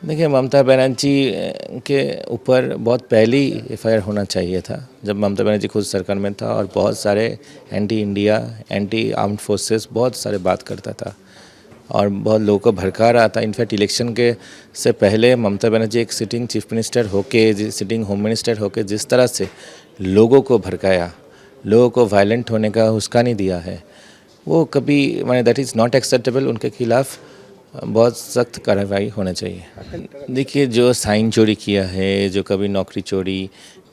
देखिए, ममता बनर्जी के ऊपर बहुत पहले ही एफआईआर होना चाहिए था, जब ममता बनर्जी खुद सरकार में था और बहुत सारे anti India, anti armed forces बहुत सारे बात करता था और बहुत लोगों को भड़का रहा था। इनफैक्ट इलेक्शन के से पहले ममता बनर्जी एक सिटिंग चीफ मिनिस्टर होके, सिटिंग होम मिनिस्टर होके जिस तरह से लोगों को भड़काया, लोगों को वायलेंट होने का हुस्का नहीं दिया है, वो कभी मैंने दैट इज़ नॉट एक्सेप्टेबल। उनके खिलाफ बहुत सख्त कार्रवाई होना चाहिए। देखिए, जो साइन चोरी किया है, जो कभी नौकरी चोरी,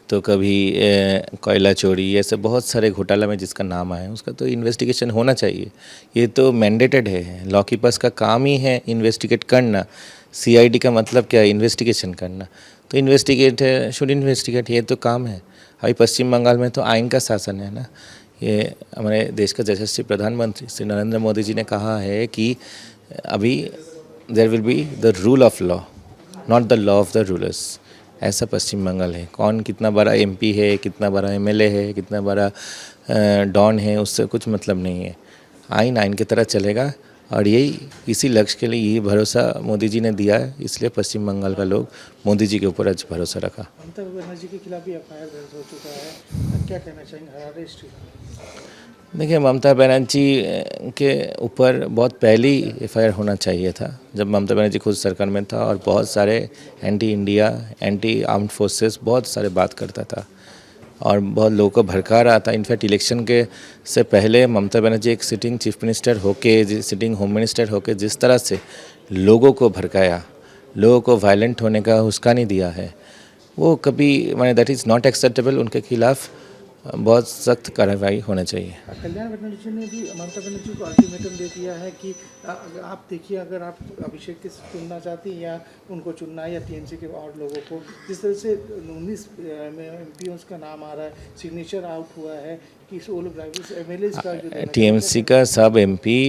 तो कभी कोयला चोरी, ऐसे बहुत सारे घोटाला में जिसका नाम आया है उसका तो इन्वेस्टिगेशन होना चाहिए। ये तो मैंडेटेड है, लॉ कीपर्स का काम ही है इन्वेस्टिगेट करना। सीआईडी का मतलब क्या है? इन्वेस्टिगेशन करना। तो इन्वेस्टिगेट है, शुड इन्वेस्टिगेट, ये तो काम है। अभी पश्चिम बंगाल में तो आइन का शासन है ना। ये हमारे देश का यशस्वी प्रधानमंत्री श्री नरेंद्र मोदी जी ने कहा है कि अभी there will be the rule of law, not the law of the rulers. ऐसा पश्चिम बंगाल है। कौन कितना बड़ा एमपी है, कितना बड़ा एमएलए है, कितना बड़ा डॉन है, उससे कुछ मतलब नहीं है। आइन आइन की तरह चलेगा और इसी लक्ष्य के लिए यही भरोसा मोदी जी ने दिया है, इसलिए पश्चिम बंगाल का लोग मोदी जी के ऊपर आज भरोसा रखा। ममता बनर्जी के खिलाफ भी एफआईआर दर्ज हो चुका है, क्या कहना चाहेंगे अरेस्ट? देखिए, ममता बनर्जी के ऊपर बहुत पहले ही एफआईआर होना चाहिए था, जब ममता बनर्जी खुद सरकार में था और बहुत सारे anti India, anti armed forces बहुत सारे बात करता था और बहुत लोगों को भड़का रहा था। इनफैक्ट इलेक्शन के से पहले ममता बनर्जी एक सिटिंग चीफ मिनिस्टर होके, सिटिंग होम मिनिस्टर होके जिस तरह से लोगों को भड़काया, लोगों को वायलेंट होने का हुस्का नहीं दिया है, वो कभी मैंने दैट इज़ नॉट एक्सेप्टेबल। उनके खिलाफ बहुत सख्त कार्रवाई होना चाहिए। कल्याण बनर्जी ने भी ममता बनर्जी को अल्टीमेटम दे दिया है कि आप देखिए, अगर आप अभिषेक के चुनना चाहती हैं या उनको चुनना है या टीएमसी के और लोगों को, जिस तरह से 19 एमपीओ का नाम आ रहा है, सिग्नेचर आउट हुआ है कि वो लोग एमएलए का जो टीएमसी का सब एमपी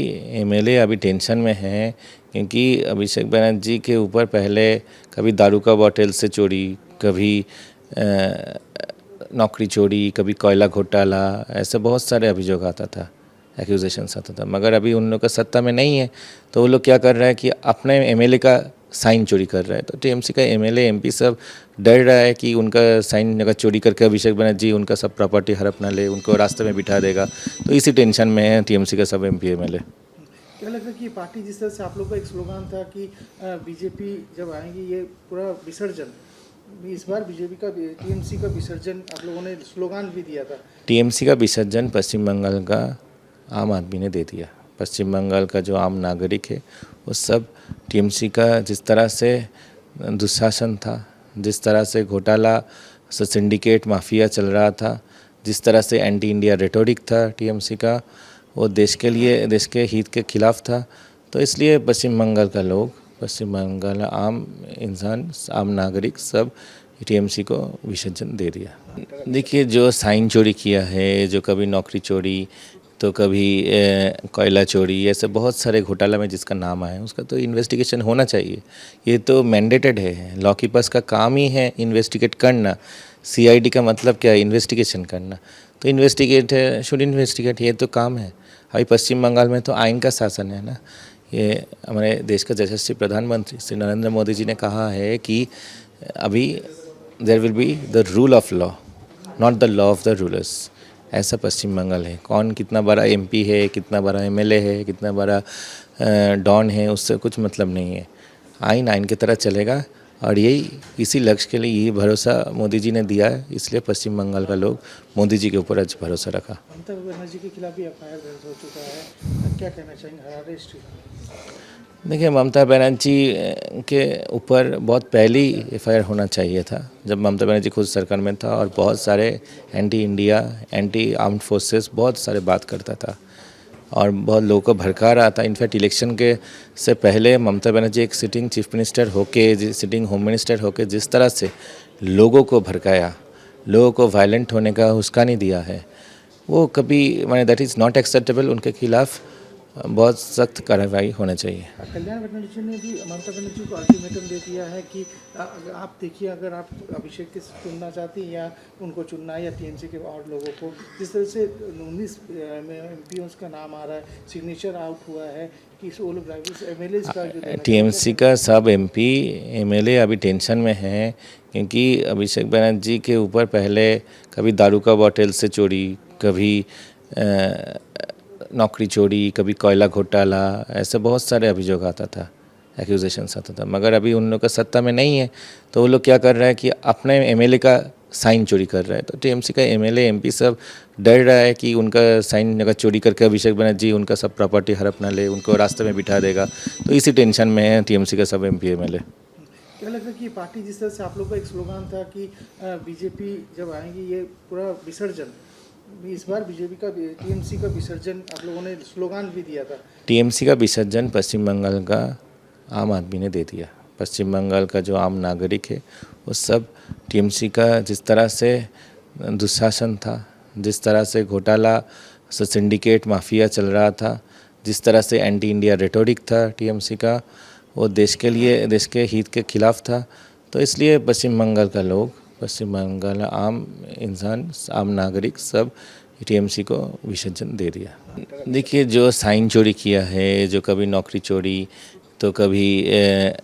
एमएलए अभी टेंशन में हैं, क्योंकि अभिषेक बनर्जी के ऊपर पहले कभी दारू का बोतल से चोरी, कभी नौकरी चोरी, कभी कोयला घोटाला, ऐसे बहुत सारे अभियोग आता था, एक्यूजेशंस आता था। मगर अभी उन लोग का सत्ता में नहीं है, तो वो लोग क्या कर रहे हैं कि अपने एमएलए का साइन चोरी कर रहे हैं। तो टीएमसी का एमएलए एमपी सब डर रहा है कि उनका साइन अगर चोरी करके अभिषेक बनर्जी उनका सब प्रॉपर्टी हड़प ना ले, उनको रास्ते में बिठा देगा। तो इसी टेंशन में है टीएमसी का सब एमपी एमएलए। क्या लगता है कि पार्टी जिस तरह से आप लोग का एक स्लोगान था कि बीजेपी जब आएंगी ये पूरा विसर्जन, इस बार बीजेपी का टीएमसी का विसर्जन आप लोगों ने स्लोगान भी दिया था। टीएमसी का विसर्जन पश्चिम बंगाल का आम आदमी ने दे दिया। पश्चिम बंगाल का जो आम नागरिक है वो सब टीएमसी का जिस तरह से दुशासन था, जिस तरह से घोटाला से सिंडिकेट माफिया चल रहा था, जिस तरह से एंटी इंडिया रेटोरिक था टीएमसी का, वो देश के लिए, देश के हित के खिलाफ था। तो इसलिए पश्चिम बंगाल का लोग, पश्चिम बंगाल आम इंसान, आम नागरिक सब टीएमसी को विसर्जन दे दिया। देखिए, जो साइन चोरी किया है, जो कभी नौकरी चोरी, तो कभी कोयला चोरी, ऐसे बहुत सारे घोटाला में जिसका नाम आया है उसका तो इन्वेस्टिगेशन होना चाहिए। ये तो मैंडेटेड है, लॉ कीपर्स का काम ही है इन्वेस्टिगेट करना। सीआईडी का मतलब क्या है? इन्वेस्टिगेशन करना। तो इन्वेस्टिगेट है, शुड इन्वेस्टिगेट, ये तो काम है। अभी पश्चिम बंगाल में तो आइन का शासन है ना। ये हमारे देश का यशस्वी प्रधानमंत्री श्री नरेंद्र मोदी जी ने कहा है कि अभी there will be the rule of law, not the law of the rulers. ऐसा पश्चिम बंगाल है। कौन कितना बड़ा एमपी है, कितना बड़ा एमएलए है, कितना बड़ा डॉन है, उससे कुछ मतलब नहीं है। आइन आइन की तरह चलेगा और इसी लक्ष्य के लिए यही भरोसा मोदी जी ने दिया है, इसलिए पश्चिम बंगाल का लोग मोदी जी के ऊपर आज भरोसा रखा। ममता बनर्जी के खिलाफ भी एफआईआर दर्ज हो चुका है, क्या कहना चाहेंगे अरेस्ट? देखिए, ममता बनर्जी के ऊपर बहुत पहले ही एफआईआर होना चाहिए था, जब ममता बनर्जी खुद सरकार में था और बहुत सारे anti India, anti armed forces बहुत सारे बात करता था और बहुत लोगों को भड़का रहा था। इनफैक्ट इलेक्शन के से पहले ममता बनर्जी एक सिटिंग चीफ मिनिस्टर होके, सिटिंग होम मिनिस्टर होके जिस तरह से लोगों को भड़काया, लोगों को वायलेंट होने का हुस्का नहीं दिया है, वो कभी मैंने दैट इज़ नॉट एक्सेप्टेबल। उनके खिलाफ बहुत सख्त कार्रवाई होना चाहिए। कल्याण बनर्जी ने भी ममता बनर्जी को अल्टीमेटम दे दिया है कि आप देखिए, अगर आप अभिषेक के चुनना चाहती हैं या उनको चुनना है या टीएमसी के और लोगों को, जिस तरह से 19 एमपीओ का नाम आ रहा है, सिग्नेचर आउट हुआ है कि वो लोग एमएलए का जो टीएमसी का सब एमपी एमएलए अभी टेंशन में हैं, क्योंकि अभिषेक बनर्जी के ऊपर पहले कभी दारू का बॉटल से चोरी, कभी नौकरी चोरी, कभी कोयला घोटाला, ऐसे बहुत सारे अभियोग आता था, एक्यूजेशंस आता था। मगर अभी उन लोग का सत्ता में नहीं है, तो वो लोग क्या कर रहा है कि अपने एमएलए का साइन चोरी कर रहा है। तो टीएमसी का एमएलए एमपी सब डर रहा है कि उनका साइन अगर चोरी करके अभिषेक बनर्जी उनका सब प्रॉपर्टी हड़प ना ले, उनको रास्ते में बिठा देगा। तो इसी टेंशन में है टीएमसी का सब एमपी एमएलए। क्या लगता है कि पार्टी, जिस तरह से आप लोग का एक स्लोगान था कि बीजेपी जब आएंगी ये पूरा विसर्जन, इस बार बीजेपी का टीएमसी का विसर्जन आप लोगों ने स्लोगान भी दिया था। टीएमसी का विसर्जन पश्चिम बंगाल का आम आदमी ने दे दिया। पश्चिम बंगाल का जो आम नागरिक है वो सब टीएमसी का जिस तरह से दुशासन था, जिस तरह से घोटाला से सिंडिकेट माफिया चल रहा था, जिस तरह से एंटी इंडिया रेटोरिक था टीएमसी का, वो देश के लिए, देश के हित के खिलाफ था। तो इसलिए पश्चिम बंगाल का लोग, पश्चिम बंगाल आम इंसान, आम नागरिक सब टीएमसी को विसर्जन दे दिया। देखिए, जो साइन चोरी किया है, जो कभी नौकरी चोरी, तो कभी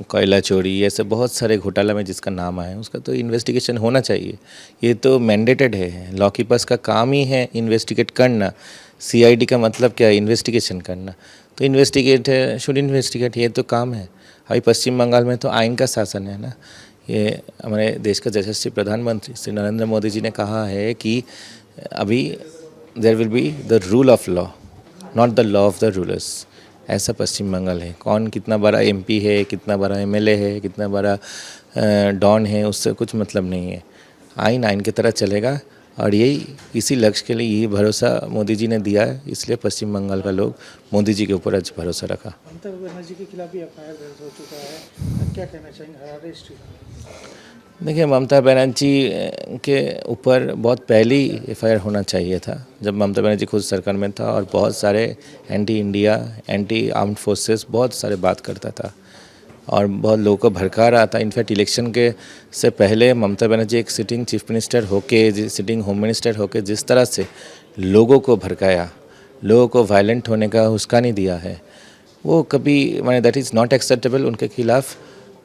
कोयला चोरी, ऐसे बहुत सारे घोटाला में जिसका नाम आया है उसका तो इन्वेस्टिगेशन होना चाहिए। ये तो मैंडेटेड है, लॉ कीपर्स का काम ही है इन्वेस्टिगेट करना। सीआईडी का मतलब क्या है? इन्वेस्टिगेशन करना। तो इन्वेस्टिगेट है, शुड इन्वेस्टिगेट, ये तो काम है। अभी पश्चिम बंगाल में तो आइन का शासन है ना। ये हमारे देश का यशस्वी प्रधानमंत्री श्री नरेंद्र मोदी जी ने कहा है कि अभी there will be the rule of law, not the law of the rulers. ऐसा पश्चिम बंगाल है। कौन कितना बड़ा एमपी है, कितना बड़ा एमएलए है, कितना बड़ा डॉन है, उससे कुछ मतलब नहीं है। आइन आइन की तरह चलेगा, और यही इसी लक्ष्य के लिए यही भरोसा मोदी जी ने दिया है। इसलिए पश्चिम बंगाल का लोग मोदी जी के ऊपर आज भरोसा रखा। ममता बनर्जी के खिलाफ भी एफआईआर दर्ज हो चुका है, क्या कहना चाहेंगे? अरेस्ट? देखिए, ममता बनर्जी के ऊपर बहुत पहले ही एफआईआर होना चाहिए था, जब ममता बनर्जी खुद सरकार में था और बहुत सारे anti India, anti armed forces बहुत सारे बात करता था और बहुत लोगों को भड़का रहा था। इनफैक्ट इलेक्शन के से पहले ममता बनर्जी एक सिटिंग चीफ मिनिस्टर होके, सिटिंग होम मिनिस्टर होके जिस तरह से लोगों को भड़काया, लोगों को वायलेंट होने का हुस्का दिया है, वो कभी मैंने दैट इज़ नॉट एक्सेप्टेबल। उनके खिलाफ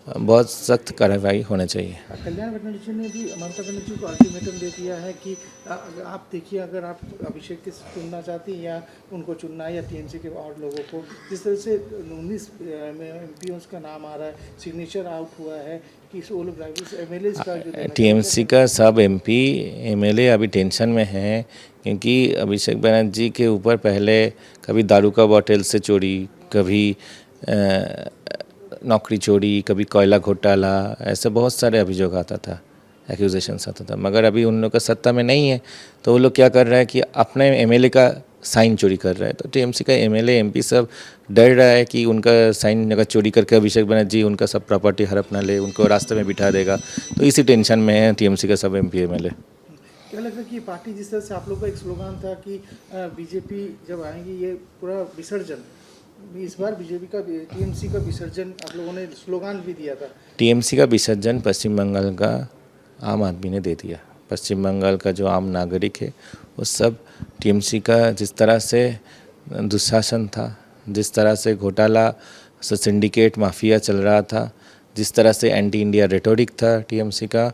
बहुत सख्त कार्रवाई होना चाहिए। कल्याण बनर्जी ने भी ममता बनर्जी को अल्टीमेटम दे दिया है कि आप देखिए, अगर आप अभिषेक के चुनना चाहती हैं या उनको चुनना है या टीएमसी के और लोगों को, जिस तरह से 19 एमपीओ का नाम आ रहा है, सिग्नेचर आउट हुआ है कि वो लोग एमएलए का जो टीएमसी का सब एमपी एमएलए अभी टेंशन में हैं, क्योंकि अभिषेक बनर्जी के ऊपर पहले कभी दारू का बॉटल से चोरी, कभी नौकरी चोरी, कभी कोयला घोटाला, ऐसे बहुत सारे अभियोग आता था, एक्यूजेशंस आता था। मगर अभी उन लोग का सत्ता में नहीं है, तो वो लोग क्या कर रहा है कि अपने एमएलए का साइन चोरी कर रहा है। तो टीएमसी का एमएलए एमपी सब डर रहा है कि उनका साइन अगर चोरी करके अभिषेक बनर्जी उनका सब प्रॉपर्टी हड़प ना ले, उनको रास्ते में बिठा देगा। तो इसी टेंशन में है टीएमसी का सब एमपी एमएलए। क्या लगता है कि पार्टी, जिस तरह से आप लोग का एक स्लोगान था कि बीजेपी जब आएंगी ये पूरा विसर्जन, इस बार बीजेपी का टीएमसी का विसर्जन आप लोगों ने स्लोगान भी दिया था। टीएमसी का विसर्जन पश्चिम बंगाल का आम आदमी ने दे दिया। पश्चिम बंगाल का जो आम नागरिक है वो सब टीएमसी का जिस तरह से दुशासन था, जिस तरह से घोटाला से सिंडिकेट माफिया चल रहा था, जिस तरह से एंटी इंडिया रेटोरिक था टीएमसी का,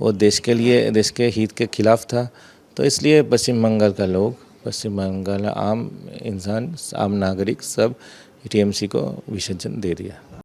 वो देश के लिए, देश के हित के खिलाफ था। तो इसलिए पश्चिम बंगाल का लोग, पश्चिम बंगाल आम इंसान, आम नागरिक सब टीएमसी को विसर्जन दे दिया।